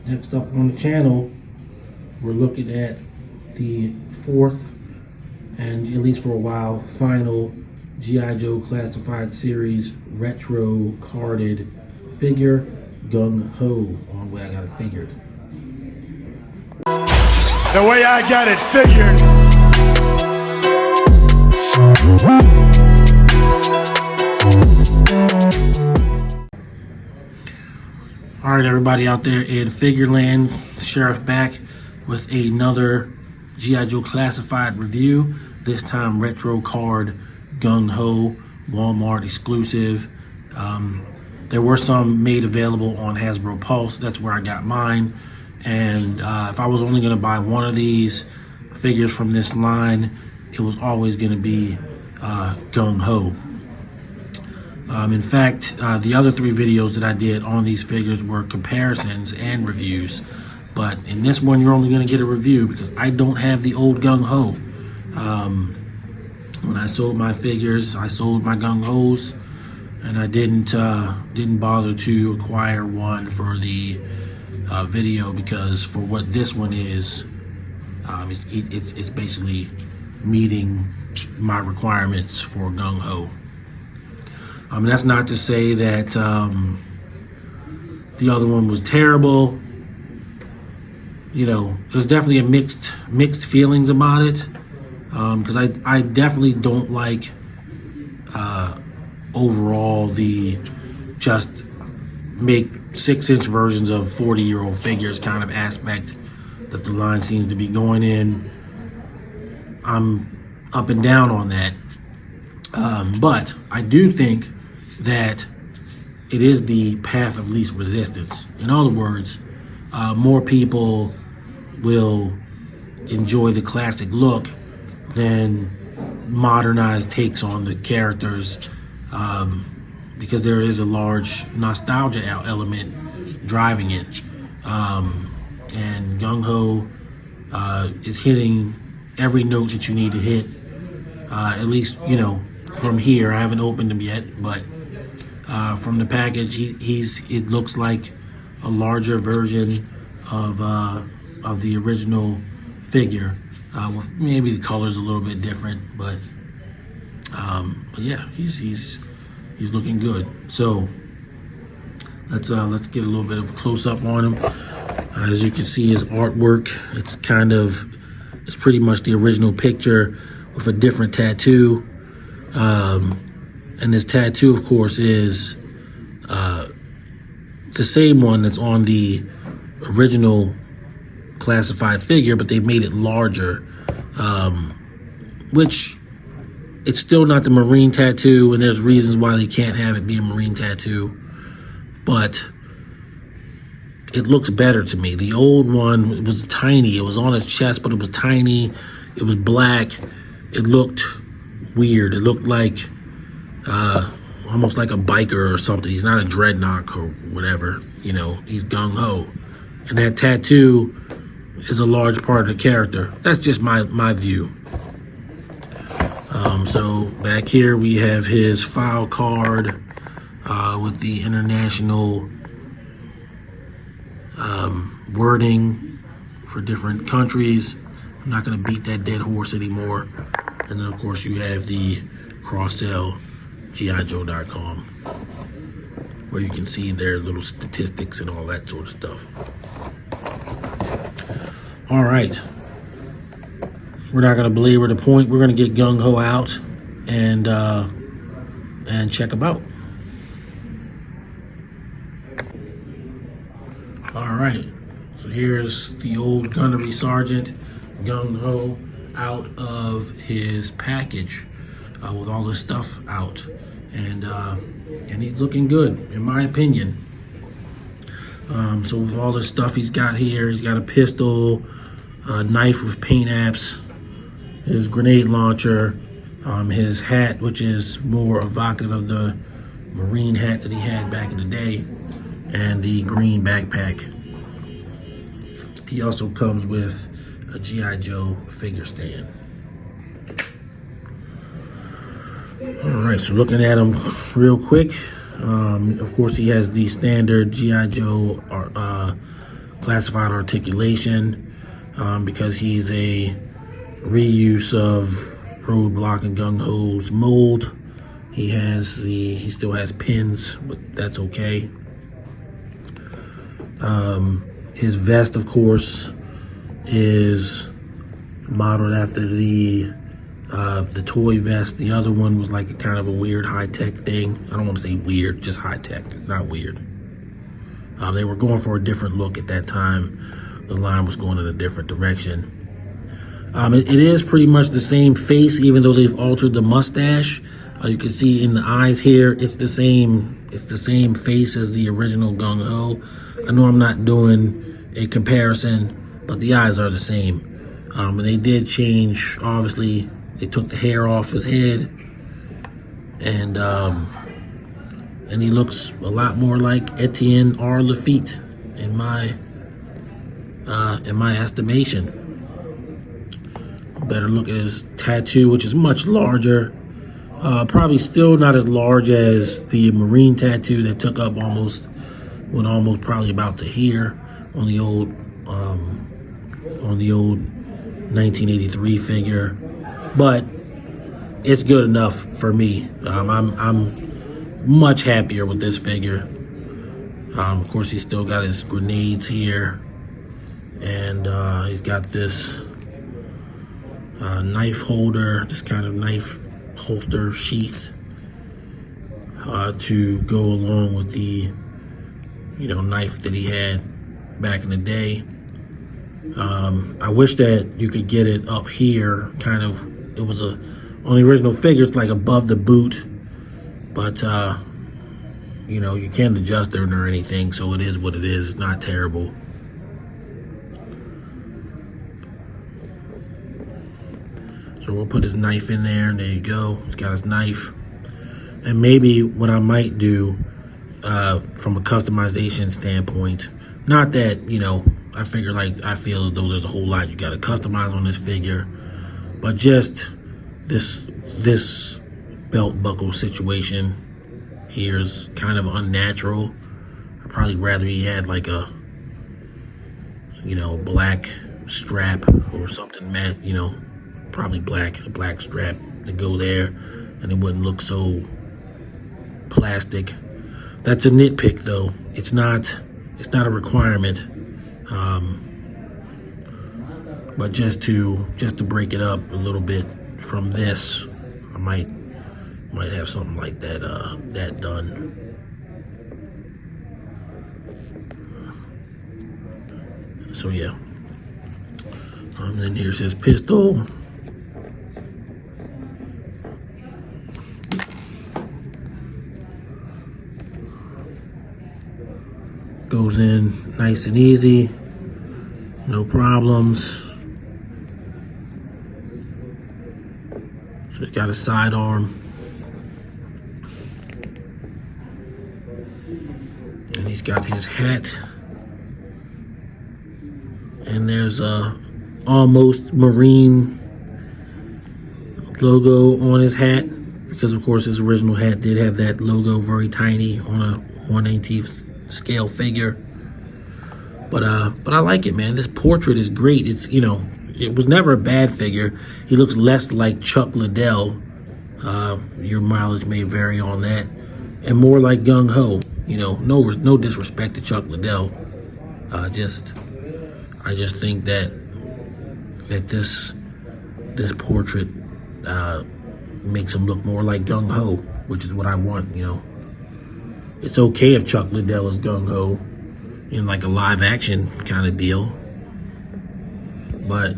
Next up on the channel, we're looking at the fourth, and at least for a while, final G.I. Joe Classified Series retro carded figure, Gung-Ho, on the way I got it figured. The way I got it figured. All right, everybody out there in Figureland, Sheriff back with another G.I. Joe Classified review. This time retro card Gung-Ho, Walmart exclusive. There were some made available on Hasbro Pulse. That's where I got mine. And if I was only going to buy one of these figures from this line, it was always going to be Gung-Ho. In fact, the other three videos that I did on these figures were comparisons and reviews. But in this one, you're only going to get a review because I don't have the old Gung-Ho. When I sold my figures, I sold my Gung-Hos, and I didn't bother to acquire one for the video, because for what this one is, it's basically meeting my requirements for Gung-Ho. That's not to say that the other one was terrible. You know, there's definitely a mixed feelings about it, because I definitely don't like overall the just make 6-inch versions of 40-year-old figures kind of aspect that the line seems to be going in. I'm up and down on that, but I do think that it is the path of least resistance. In other words, more people will enjoy the classic look than modernized takes on the characters, because there is a large nostalgia element driving it. And Gung-Ho is hitting every note that you need to hit, at least, you know, from here. I haven't opened him yet, but from the package, it looks like a larger version of the original figure, with maybe the color's a little bit different, but yeah, he's looking good. So let's get a little bit of a close up on him. As you can see, his artwork, it's pretty much the original picture with a different tattoo. And this tattoo, of course, is the same one that's on the original classified figure, but they made it larger, which it's still not the Marine tattoo, and there's reasons why they can't have it be a Marine tattoo, but it looks better to me. The old one, it was tiny. It was on his chest, but it was tiny. It was black. It looked weird. It looked like almost like a biker or something. He's not a dreadnought or whatever, you know, he's Gung-Ho. And that tattoo is a large part of the character. That's just my view. So back here we have his file card with the international wording for different countries. I'm not going to beat that dead horse anymore. And then, of course, you have the cross-sell GIJoe.com, where you can see their little statistics and all that sort of stuff. All right. We're not going to belabor the point. We're going to get Gung-Ho out and check him out. All right. So here's the old gunnery sergeant, Gung-Ho, out of his package with all this stuff out, and he's looking good in my opinion. So with all this stuff he's got here, he's got a pistol, a knife with paint apps, his grenade launcher, his hat, which is more evocative of the Marine hat that he had back in the day, and the green backpack. He also comes with a G.I. Joe figure stand. All right, so looking at him real quick, of course he has the standard G.I. Joe classified articulation, because he's a reuse of Roadblock and Gung-Ho's mold. He still has pins, but that's okay. His vest, of course, is modeled after the toy vest. The other one was like a kind of a weird high-tech thing. I don't want to say weird, just high-tech. It's not weird. They were going for a different look at that time. The line was going in a different direction. It is pretty much the same face, even though they've altered the mustache. You can see in the eyes here, it's the same face as the original Gung-Ho. I know I'm not doing a comparison, but the eyes are the same. And they did change, obviously, they took the hair off his head, and he looks a lot more like Etienne R. Lafitte in my estimation. Better look at his tattoo, which is much larger. Probably still not as large as the Marine tattoo that took up almost probably about to here on the old 1983 figure, but it's good enough for me. I'm much happier with this figure. Of course, he's still got his grenades here, and he's got this knife holder, this kind of knife holster sheath to go along with the knife that he had back in the day. I wish that you could get it up here, it was on the original figure, it's like above the boot, but you can't adjust it or anything, so it is what it is. It's not terrible. So we'll put his knife in there, and there you go. He's got his knife. And maybe what I might do from a customization standpoint, not that, I feel as though there's a whole lot you got to customize on this figure, but just this belt buckle situation here is kind of unnatural. I'd probably rather he had like a black strap or something, probably a black strap to go there, and it wouldn't look so plastic. That's a nitpick, though. It's not a requirement. But just to break it up a little bit from this, I might have something like that done. So yeah. Then here's his pistol. Goes in nice and easy, no problems. So it's got a sidearm, and he's got his hat, and there's a almost Marine logo on his hat, because of course his original hat did have that logo very tiny on a 1/18 scale figure. But I like it, man. This portrait is great. It's it was never a bad figure. He looks less like Chuck Liddell. Your mileage may vary on that, and more like Gung-Ho. No disrespect to Chuck Liddell. I just think that this portrait makes him look more like Gung-Ho, which is what I want. It's okay if Chuck Liddell is Gung-Ho in like a live action kind of deal, but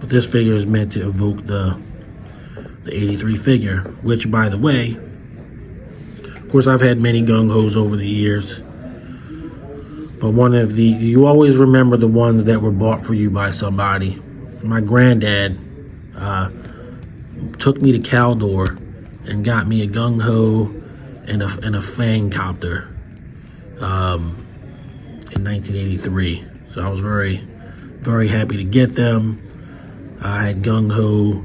this figure is meant to evoke the 83 figure, which, by the way, of course, I've had many Gung-Hos over the years, but you always remember the ones that were bought for you by somebody. My granddad took me to Caldor and got me a Gung-Ho and a Fang copter in 1983. So I was very, very happy to get them. I had Gung-Ho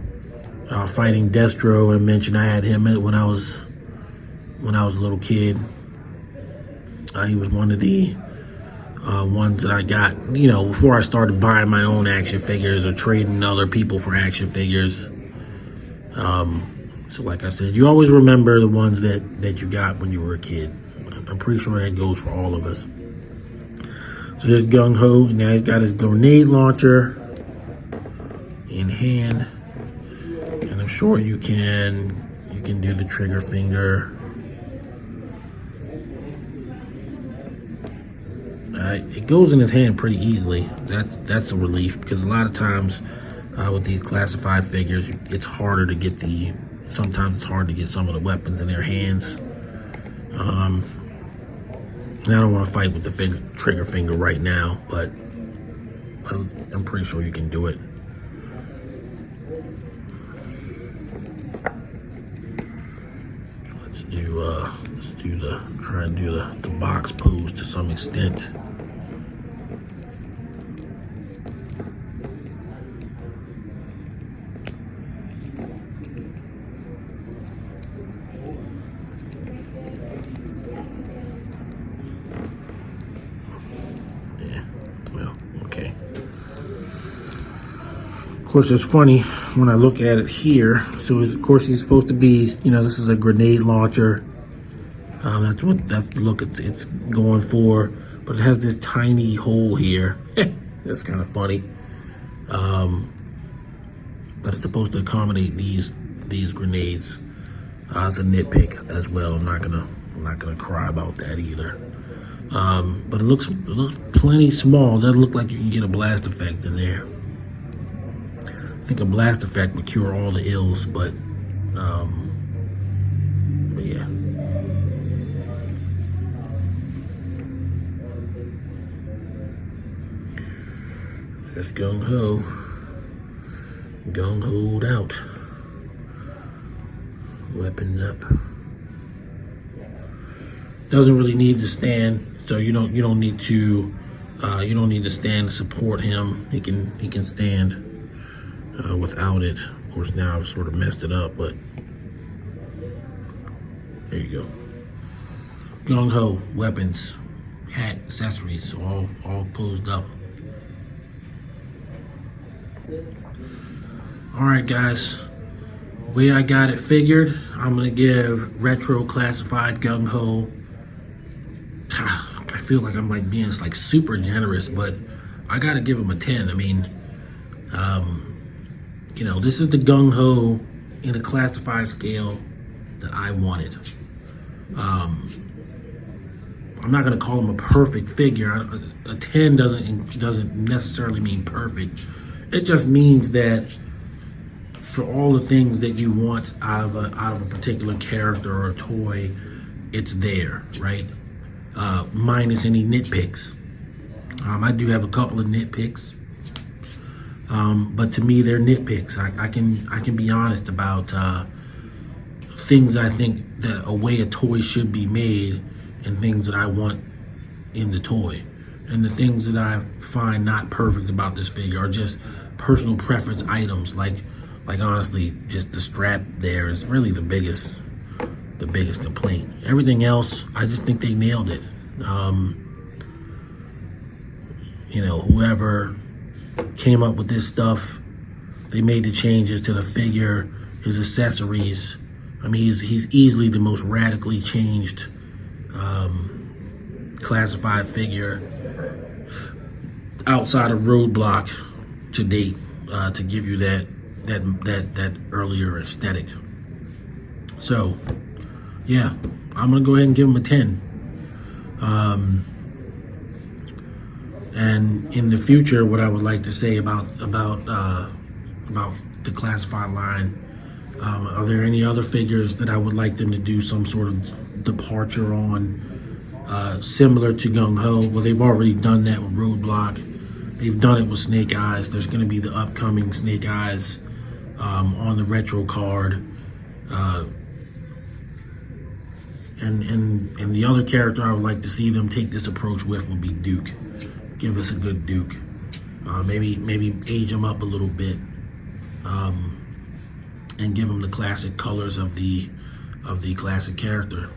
fighting Destro, and mentioned I had him when I was a little kid. He was one of the ones that I got, you know, before I started buying my own action figures or trading other people for action figures. So like I said, you always remember the ones that you got when you were a kid. I'm pretty sure that goes for all of us. So here's Gung-Ho. Now he's got his grenade launcher in hand. And I'm sure you can do the trigger finger. It goes in his hand pretty easily. That's a relief, because a lot of times with these classified figures, it's harder to get sometimes it's hard to get some of the weapons in their hands. And I don't want to fight with the trigger finger right now, but I'm pretty sure you can do it. Try and do the box pose to some extent. Yeah, well, okay. Of course, it's funny when I look at it here. So, of course, he's supposed to be, you know, this is a grenade launcher. That's the look it's going for, but it has this tiny hole here. That's kind of funny. But it's supposed to accommodate these grenades. It's a nitpick as well. I'm not gonna cry about that either. But it looks plenty small. It doesn't look like you can get a blast effect in there. I think a blast effect would cure all the ills, but yeah. There's Gung-Ho. Gung-Ho'd out. Weapons up. Doesn't really need to stand, so you don't need to stand to support him. He can stand without it. Of course, now I've sort of messed it up, but there you go. Gung-Ho, weapons, hat, accessories, all posed up. Alright guys, the way I got it figured, I'm going to give retro classified Gung-Ho, I feel like I'm like being like super generous, but I got to give him a 10. I mean, you know, this is the Gung-Ho in a classified scale that I wanted. I'm not going to call him a perfect figure. A 10 doesn't necessarily mean perfect. It just means that for all the things that you want out of a particular character or a toy, it's there, right? Minus any nitpicks. I do have a couple of nitpicks, but to me they're nitpicks. I can be honest about things I think that a way a toy should be made, and things that I want in the toy. And the things that I find not perfect about this figure are just personal preference items. Like honestly, just the strap there is really the biggest complaint. Everything else, I just think they nailed it. You know, whoever came up with this stuff, they made the changes to the figure, his accessories. I mean, he's easily the most radically changed classified figure outside of Roadblock to date, to give you that earlier aesthetic. So yeah, I'm gonna go ahead and give him a 10. And in the future, what I would like to say about the classified line, are there any other figures that I would like them to do some sort of departure on, similar to Gung-Ho? Well, they've already done that with Roadblock. They've done it with Snake Eyes. There's going to be the upcoming Snake Eyes on the retro card. And the other character I would like to see them take this approach with would be Duke. Give us a good Duke. Maybe age him up a little bit, and give him the classic colors of the classic character.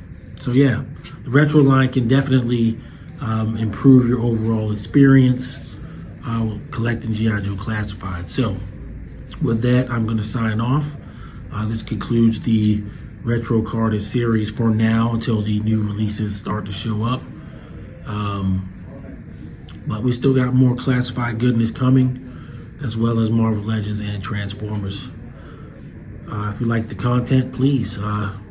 So yeah, the retro line can definitely improve your overall experience collecting G.I. Joe Classified. So with that, I'm going to sign off. This concludes the retro carded series for now until the new releases start to show up. But we still got more classified goodness coming, as well as Marvel Legends and Transformers. If you like the content, please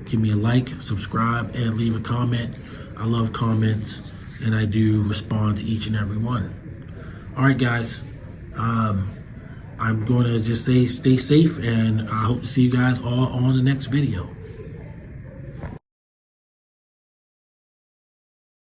give me a like, subscribe, and leave a comment. I love comments, and I do respond to each and every one. All right, guys. I'm going to just say stay safe, and I hope to see you guys all on the next video.